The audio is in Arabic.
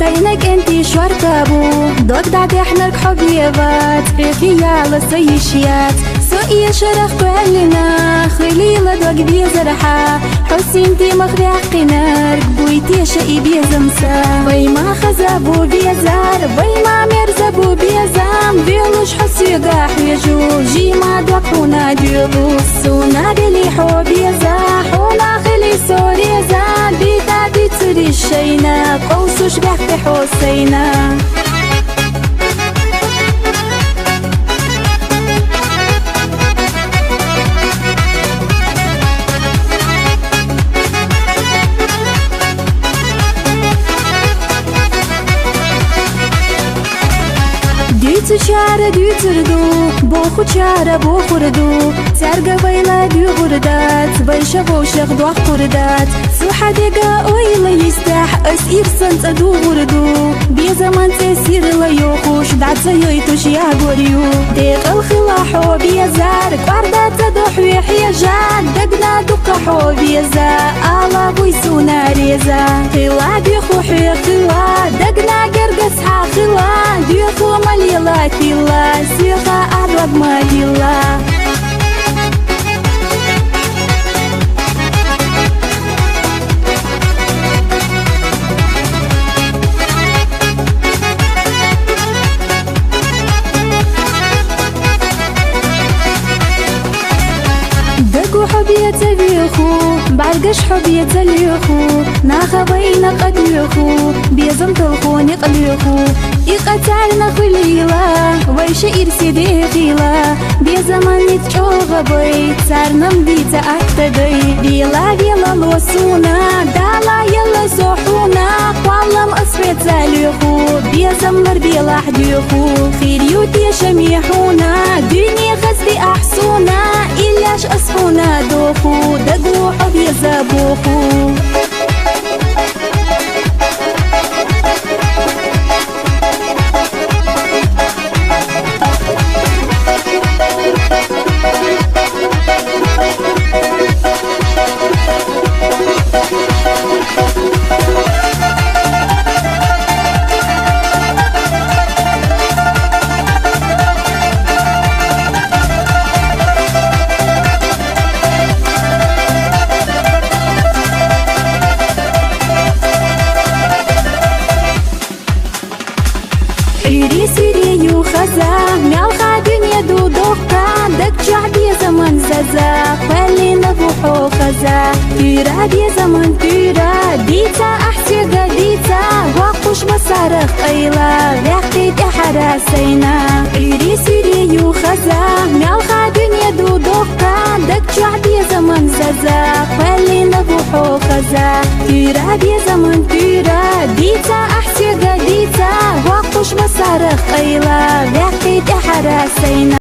بينك انتي شورتابو دوك دعت احنا حبيبات خيال سيشيات سوئي شرخ كلنا خليلة دوك بيزرحا حسين تي مخبع قنار بويتي شئي بيزمسا بيما خزابو بيزار بيما مرزبو بيزام بيلوش حسي قاح يجو جيما دوكونا ديبو سونا بلي حو بيزا حونا خلي سوريزا بيتا دي تسري الشينا قوسوش بحكي حسينا Dütü çare dütürdü, boğu çare boğurdu Serga bayla düğurdat, bayşa boşak doğ kurdat Suhadega oyla yistaح, اسير سنت ادورdu Bir zaman tesirla yokuş, datsa yoytuş ya goryu Dek الخلاحو بيزار, قاردات دوح ويحيجان دقنا دقحو بيزا, آلا بويسونا ريزا خلا بيخو حيخلا, دقنا قرقس حاخلا ديخو مليلا كلا, سيخا أعرب مليلا حبية بيخو بعرقش حبية اليخو ناخا بينا قديخو بيزم تلخو نقليخو إقتالنا خليلا ويش إرسي ديخيلا بيزمان نتشوغ بيت سارنا مديتا أكتدي بيلا بيلا لوسونا دالا يلا سوحونا قوالم أصفيت زاليخو بيزم نر بيلا حديخو خيريوتي شميحونا دنيا خزدي أحسونا إلاش أصفونا دوخو دقو حبي زابوخو سيري وخزا مالخا دنيا دو دوقا دك شعبي زمن زازا خلي نفوحو خزا تيرا دي زمن تيرا ديتا احسيقا ديتا واقوش مسارخ ايلا ريحتي حراسينا سيري وخزا مالخا دنيا دو دوقا دك شعبي زمن زازا خلي نفوحو خزا تيرا دي زمن تيرا ديتا احسيقا ديتا واقوش مسارخ ايلا ريحتي حراسينا